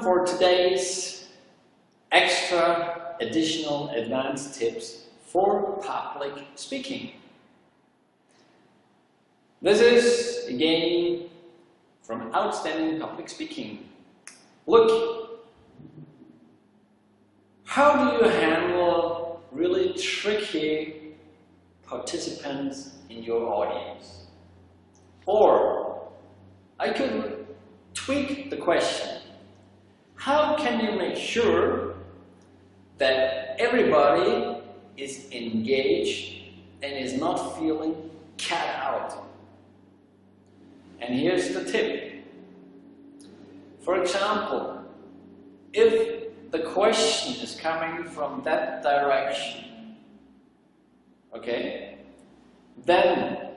for today's extra additional advanced tips for public speaking. This is again from Outstanding Public Speaking. Look, how do you handle really tricky participants in your audience? Or I could tweak the question. How can you make sure that everybody is engaged and is not feeling cat out? And here's the tip. For example, if the question is coming from that direction, okay, then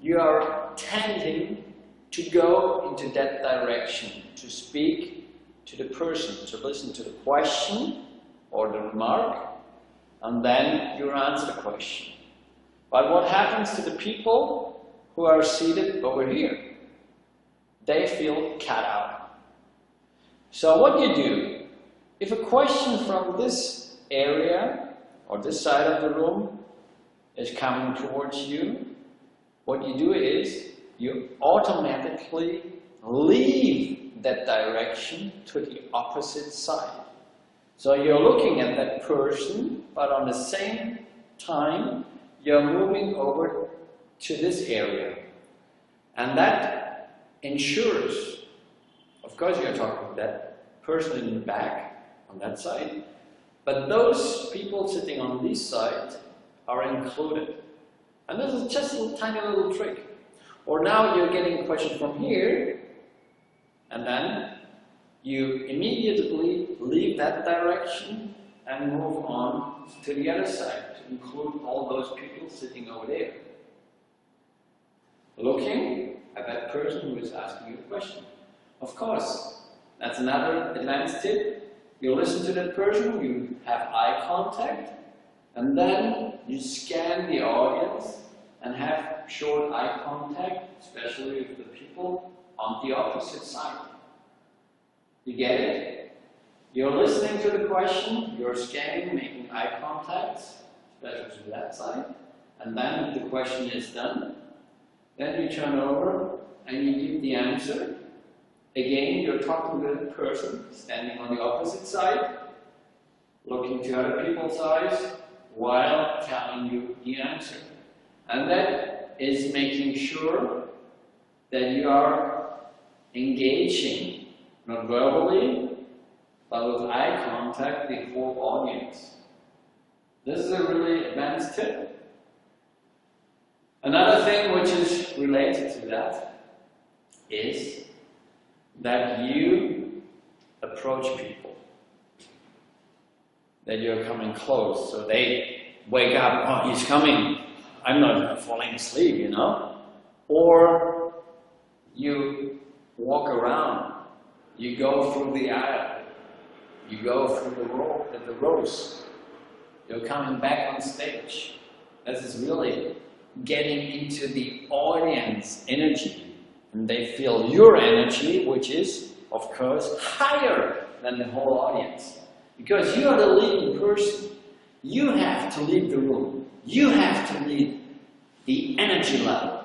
you are tending to go into that direction, to speak to the person, to listen to the question or the remark, and then you answer the question. But what happens to the people who are seated over here? They feel cut out. So what you do, if a question from this area or this side of the room is coming towards you, what you do is you automatically leave that direction to the opposite side. So you're looking at that person, but on the same time you're moving over to this area. And that ensures, of course you're talking to that person in the back on that side, but those people sitting on this side are included. And this is just a tiny little trick. Or now you're getting a question from here, and then you immediately leave that direction and move on to the other side to include all those people sitting over there, looking at that person who is asking you a question. Of course, that's another advanced tip. You listen to that person, you have eye contact, and then you scan the audience and have short eye contact, especially with the people on the opposite side. You get it? You're listening to the question, you're scanning, making eye contacts, especially to that side, and then the question is done. Then you turn over and you give the answer. Again, you're talking to the person standing on the opposite side, looking to other people's eyes while telling you the answer. And that is making sure that you are engaging, not verbally, but with eye contact, the whole audience. This is a really advanced tip. Another thing which is related to that is that you approach people, that you're coming close, so they wake up, oh, he's coming, I'm not falling asleep, you know. Or you walk around, you go through the aisle, you go through the rows, you're coming back on stage. This is really getting into the audience energy, and they feel your energy, which is, of course, higher than the whole audience. Because you are the leading person. You have to lead the room. You have to lead the energy level.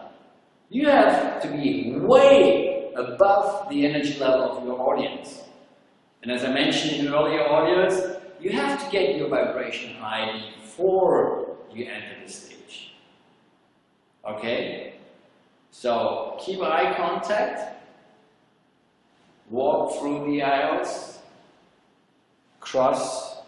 You have to be way above the energy level of your audience. And as I mentioned in earlier audios, you have to get your vibration high before you enter the stage. Okay? So keep eye contact, walk through the aisles, cross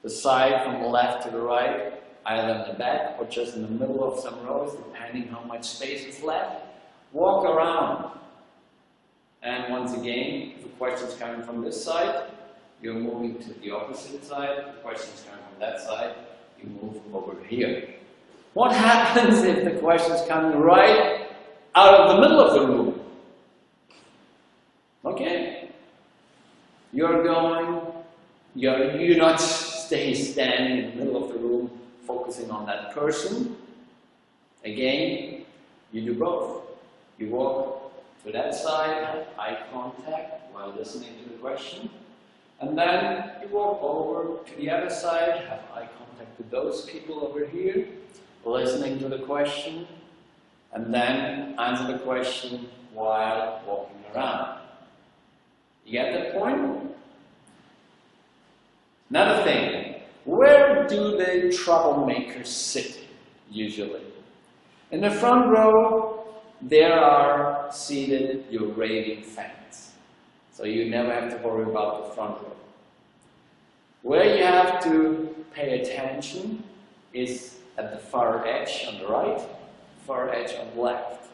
the side from the left to the right, either in the back or just in the middle of some rows, depending how much space is left. Walk around. And once again, if the question is coming from this side, you're moving to the opposite side. If the question is coming from that side, you move over here. What happens if the question is coming right out of the middle of the room? Okay. You're not standing in the middle of the room focusing on that person. Again, you do both. You walk to that side, have eye contact while listening to the question, And then you walk over to the other side, have eye contact with those people over here, listening to the question, and then answer the question while walking around. You get that point? Another thing, where do the troublemakers sit usually? In the front row, there are seated your raving fans. So you never have to worry about the front row. Where you have to pay attention is at the far edge on the right, far edge on the left,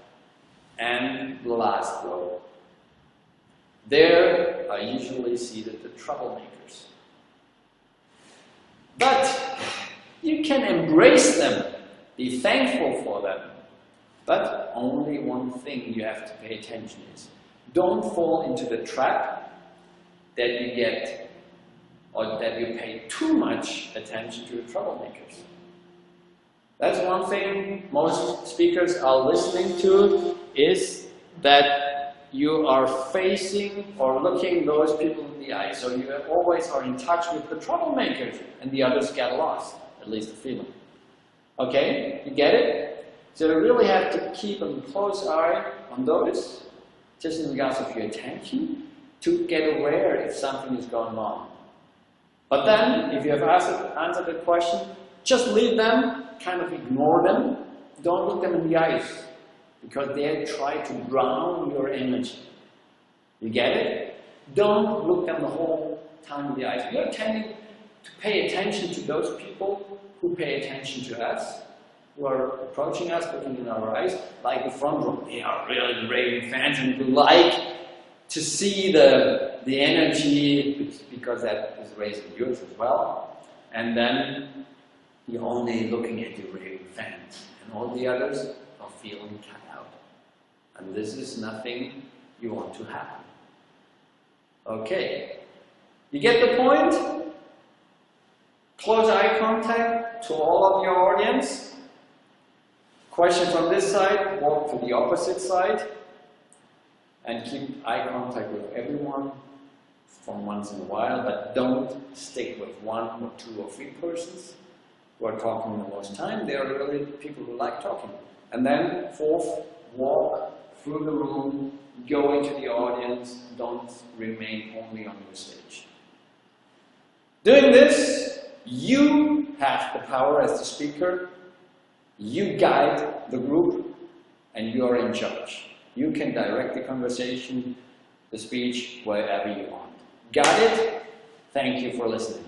and the last row. There are usually seated the troublemakers. But you can embrace them, be thankful for them. But only one thing you have to pay attention is, don't fall into the trap that you get or that you pay too much attention to the troublemakers. That's one thing most speakers are listening to, is that you are facing or looking those people in the eye. So you always are in touch with the troublemakers and the others get lost, at least the feeling. Okay, you get it? So you really have to keep a close eye on those, just in regards of your attention, to get aware if something is going on. But then, if you have answered the question, just leave them, kind of ignore them, don't look them in the eyes, because they try to drown your energy. You get it? Don't look them the whole time in the eyes. We are tending to pay attention to those people who pay attention to us, who are approaching us, looking in our eyes, like the front row. They are really raving fans and we like to see the energy, because that is raising yours as well. And then you're only looking at your raving fans, and all the others are feeling cut out. And this is nothing you want to happen. Okay, you get the point? Close eye contact to all of your audience. Question from this side, walk to the opposite side, and keep eye contact with everyone from once in a while, but don't stick with one or two or three persons who are talking the most time. They are really people who like talking. And then fourth, walk through the room, go into the audience, don't remain only on your stage. Doing this, you have the power as the speaker, you guide the group, and you are in charge. You can direct the conversation, the speech, wherever you want. Got it? Thank you for listening.